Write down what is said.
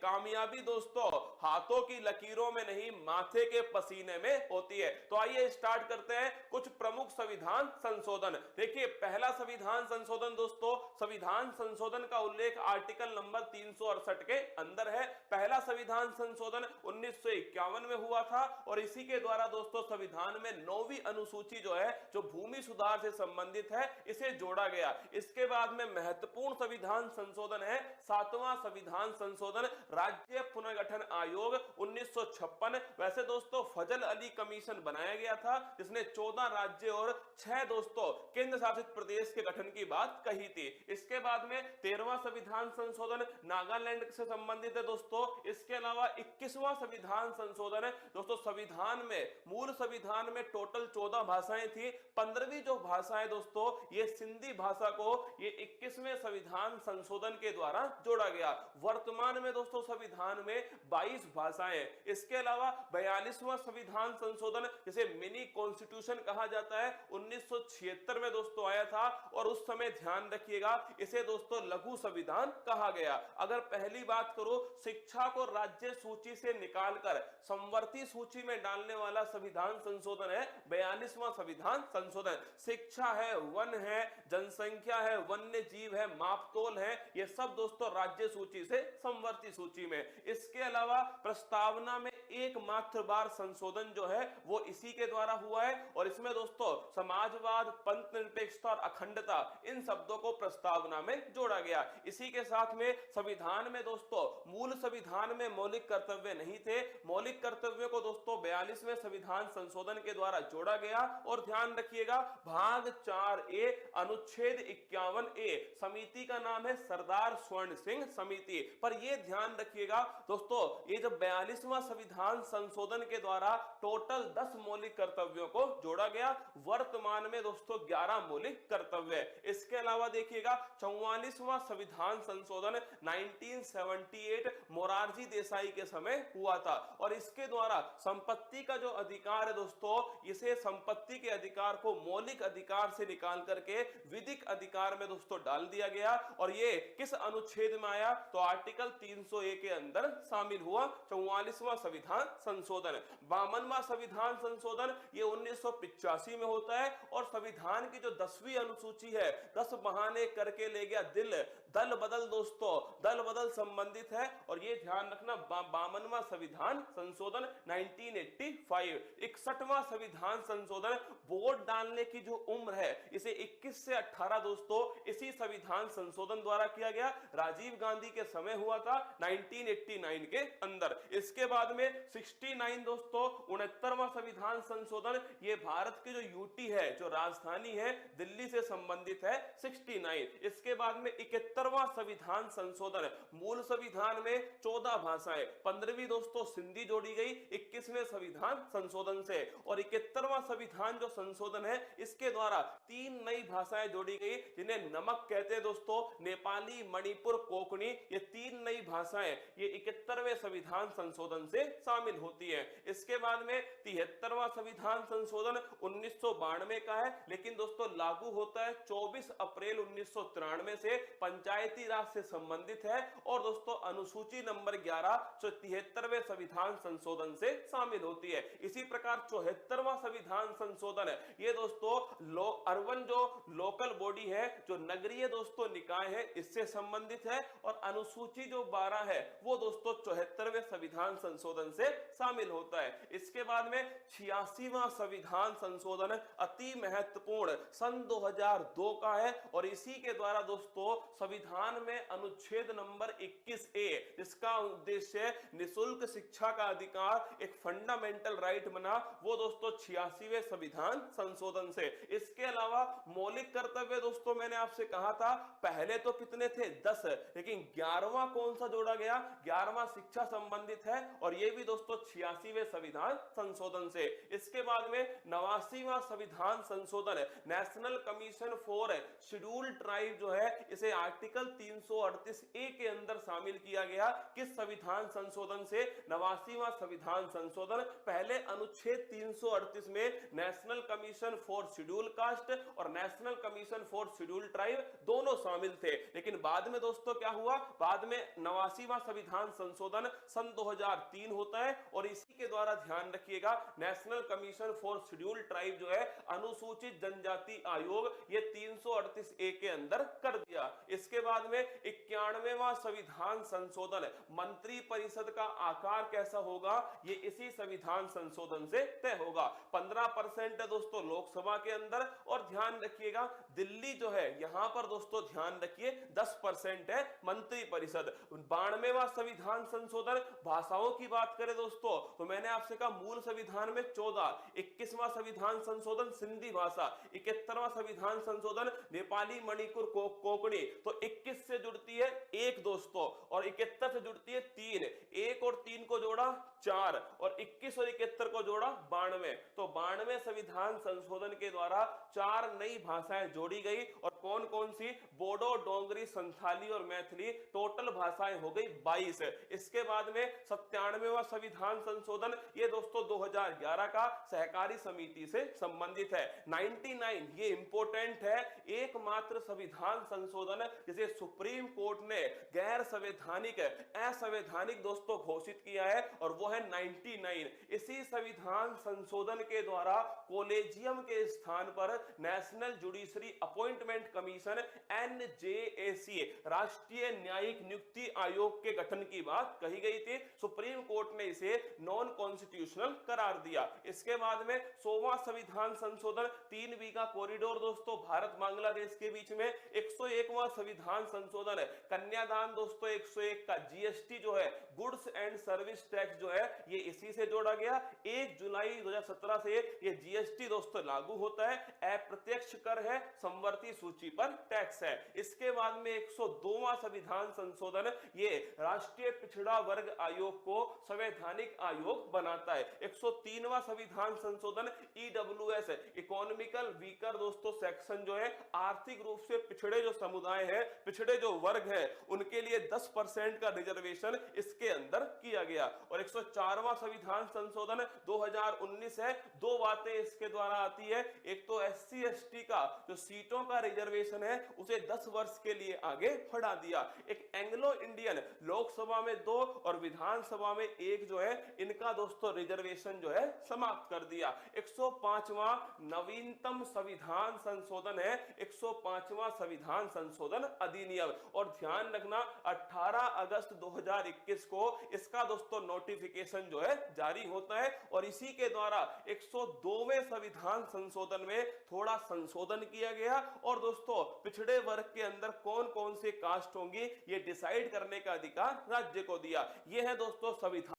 कामयाबी दोस्तों हाथों की लकीरों में नहीं, माथे के पसीने में होती है। तो आइए स्टार्ट करते हैं कुछ प्रमुख संविधान संशोधन। देखिए, पहला संविधान संशोधन दोस्तों, संविधान संशोधन का उल्लेख आर्टिकल नंबर 368 के अंदर है। पहला संविधान संशोधन 1951 में हुआ था और इसी के द्वारा दोस्तों संविधान में 9वीं अनुसूची जो है, जो भूमि सुधार से संबंधित है, इसे जोड़ा गया। इसके बाद में महत्वपूर्ण संविधान संशोधन है 7वां संविधान संशोधन, राज्य पुनर्गठन आयोग 1956। वैसे दोस्तों फजल अली कमीशन बनाया गया था, जिसने 14 राज्य और 6 दोस्तों केंद्र शासित प्रदेश के गठन की बात कही थी। इसके बाद में 13वां संविधान संशोधन नागालैंड से संबंधित है दोस्तों। इसके अलावा 21वां संविधान संशोधन है दोस्तों, संविधान में, मूल संविधान में टोटल 14 भाषाएं थी, 15वीं जो भाषा है दोस्तों ये सिंधी भाषा को ये 21वें संविधान संशोधन के द्वारा जोड़ा गया। वर्तमान में दोस्तों संविधान में 22 भाषाएं। इसके अलावा 42वां संविधान संशोधन, जिसे मिनी कॉन्स्टिट्यूशन कहा जाता है, 1976 में दोस्तों आया था और उस समय ध्यान रखिएगा इसे दोस्तों लघु संविधान कहा गया। अगर पहली बात करो, शिक्षा को राज्य सूची से निकालकर संवर्ती सूची में डालने वाला संविधान संशोधन है 42वां संविधान संशोधन। शिक्षा है, वन है, जनसंख्या है, वन्य जीव है, मापतोल है, ये सब दोस्तों राज्य सूची से संवर्ती सूची में। इसके अलावा प्रस्तावना में एकमात्र बार संशोधन जो है वो इसी के द्वारा हुआ है और इसमें दोस्तों समाजवाद, पंथ निरपेक्षता और अखंडता, इन शब्दों को प्रस्तावना में जोड़ा गया। इसी के साथ में संविधान में दोस्तों, मूल संविधान में मौलिक कर्तव्य नहीं थे, मौलिक कर्तव्यों को दोस्तों 42वें संविधान संशोधन के द्वारा जोड़ा गया। और ध्यान रखिएगा भाग 4A अनुच्छेद 51A, समिति का नाम है सरदार स्वर्ण सिंह समिति। पर यह ध्यान रखिएगा दोस्तों, ये जब 42वां संविधान संशोधन के द्वारा टोटल 10 मौलिक कर्तव्यों को जोड़ा गया, वर्तमान में दोस्तों 11 मौलिक कर्तव्य। इसके अलावा देखिएगा 44वां संविधान संशोधन 1978 मोरारजी देसाई के समय हुआ था और इसके द्वारा संपत्ति का जो अधिकार है दोस्तों, इसे संपत्ति के अधिकार को मौलिक अधिकार से निकाल करके विधिक अधिकार में दोस्तों डाल दिया गया। और ये किस अनुच्छेद में आया, तो आर्टिकल 301 के अंदर शामिल हुआ 44वां संविधान संशोधन। 52वां संविधान संशोधन ये 1985 में होता है और संविधान की जो 10वीं अनुसूची है, 10 बहाने करके ले गया दिल, दल बदल दोस्तों, दल बदल संबंधित है। और ये ध्यान रखना 52वां संविधान संशोधन 1985। 61वां संविधान संशोधन, वोट डालने की जो उम्र है इसे 21 से 18 दोस्तों इसी संविधान संशोधन द्वारा किया गया, राजीव गांधी के समय हुआ था 1989 के अंदर। इसके बाद में 69 दोस्तों 69वां संविधान संशोधन, ये भारत की जो यूटी है, जो राजधानी है दिल्ली से संबंधित है 69। इसके बाद में 71वां संविधान संशोधन, मूल संविधान में 14 भाषाएं, 15वीं दोस्तों सिंधी जोड़ी गई 21वें संविधान संशोधन से। और 71वां संविधान जो संशोधन है इसके द्वारा 3 नई भाषाएं जोड़ी गई, जिन्हें नमक कहते हैं दोस्तों, नेपाली, मणिपुर, कोंकणी, ये 3 नई भाषाएं ये 71वें संविधान संशोधन से शामिल होती है। इसके बाद में 73वां संविधान संशोधन 1992 का है, लेकिन दोस्तों लागू होता है 24 अप्रैल 1993 से, पंचायती राज से संबंधित है। और दोस्तों अनुसूची नंबर 11 जो 73वें संविधान संशोधन से शामिल होती है। इसी प्रकार 74वां संविधान संशोधन है, ये दोस्तों अर्बन जो लोकल बॉडी है, जो नगरीय दोस्तों निकाय है, इससे संबंधित है। और अनुसूची जो 12 है वो दोस्तों 74वें संविधान संशोधन से शामिल होता है। इसके बाद में 86वां संविधान संशोधन अति महत्वपूर्ण सन 2002 का है और इसी के द्वारा दोस्तों संविधान में अनुच्छेद नंबर 21A, जिसका उद्देश्य निःशुल्क शिक्षा का अधिकार एक फंडामेंटल राइट बना, वो दोस्तों 86वें संविधान संशोधन से। इसके अलावा मौलिक कर्तव्य दोस्तों मैंने आपसे कहा था पहले तो कितने थे 10, लेकिन 11वां कौन सा जोड़ा गया, 11वां शिक्षा संबंधित है और यह भी दोस्तों 86वें संविधान संशोधन से। इसके बाद में 89वां संविधान संशोधन national commission for scheduled tribe जो है, इसे आर्टिकल 338 के अंदर शामिल किया गया किस संविधान संशोधन से? 89वां संविधान संशोधन। पहले अनुच्छेद 338 में national commission for schedule caste और national commission for schedule tribe दोनों शामिल थे, लेकिन बाद में दोस्तों क्या हुआ? बाद में 89वां संविधान संशोधन सन 2003 होता है और इसी के द्वारा ध्यान रखिएगा national commission for schedule tribe जो है अनुसूचित जनजाति आयोग ये 338 ए के अंदर कर दिया। इसके बाद में 91वां संविधान संशोधन, मंत्री परिषद का आकार कैसा होगा ये इसी संविधान संशोधन से तय होगा। 15% है दोस्तों लोकसभा के अंदर और ध्यान रखिएगा दिल्ली जो है यहां पर दोस्तों ध्यान रखिए 10% है मंत्री परिषद। 92वां संविधान संशोधन, भाषाओं की बात करें दोस्तों तो मैंने आपसे कहा मूल संविधान में 14, 21वां संविधान संशोधन सिंधी भाषा, 71वां संविधान संशोधन नेपाली मणिपुर कोंकणी, तो 21 से जुड़ती है 1 दोस्तों और 71 से जुड़ती है 3, 1 और 3 को जोड़ा 4 और 21 और 71 को जोड़ा 92, तो 92 संविधान संशोधन के द्वारा 4 नई भाषाएं जोड़ी गई और कौन कौन सी? बोडो, डोंगरी, संथाली और मैथिली, टोटल भाषाएं हो गई 22। इसके बाद में 97वां संविधान संशोधन, ये दोस्तों 2011 का सहकारी समिति से संबंधित है। 99 ये इंपॉर्टेंट है, एकमात्र संविधान संशोधन जिसे सुप्रीम कोर्ट ने गैर संवैधानिक असंवैधानिक दोस्तों घोषित किया है और वो है 99। इसी संविधान संशोधन के द्वारा कॉलेजियम के स्थान पर national judiciary appointment commission NJAC राष्ट्रीय न्यायिक नियुक्ति आयोग के गठन की बात कही गई थी। सुप्रीम कोर्ट ने इसे नॉन कॉन्स्टिट्यूशनल करार दिया। इसके बाद में 100वां संविधान संशोधन, 3 बीघा कॉरिडोर दोस्तों भारत बांग्लादेश के बीच में। 101वां संविधान संशोधन, कन्यादान दोस्तों 101 का। GST जो है गुड्स एंड सर्विस टैक्स जो है ये इसी से जोड़ा गया। 1 जुलाई 2017 से ये GST दोस्तों लागू होता है। अप्रत्यक्ष कर है, समवर्ती सूची पर टैक्स है। इसके बाद में 102वां संविधान संशोधन ये राष्ट्रीय पिछड़ा वर्ग आयोग को संवैधानिक आयोग बनाता है। 103वां संविधान संशोधन EWS इकोनॉमिकल वीकर दोस्तों सेक्शन जो है आर्थिक रूप से पिछड़े जो समुदाय है, पिछड़े जो वर्ग है उनके लिए 10% का रिजर्वेशन इसके अंदर किया गया। और 104वां संविधान संशोधन 2019 है। 2 बातें इसके द्वारा आती है, एक तो SC ST का जो सीटों का रिजर्वेशन है उसे 10 वर्ष के लिए आगे बढ़ा दिया। एक एंग्लो इंडियन लोकसभा में 2 और विधानसभा में 1 जो है इनका दोस्तों रिजर्वेशन जो है समाप्त कर दिया। 105वां नवीनतम संविधान संशोधन है 105वां संविधान संशोधन अधिनियम। और ध्यान रखना 18 अगस्त 2021 को इसका दोस्तों नोटिफिकेशन जो है जारी होता है और इसी के द्वारा 102वें संविधान संशोधन में थोड़ा संशोधन किया गया और दोस्तों पिछड़े वर्ग के अंदर कौन कौन से कास्ट होंगी ये डिसाइड करने का अधिकार राज्य को दिया। यह है दोस्तों संविधान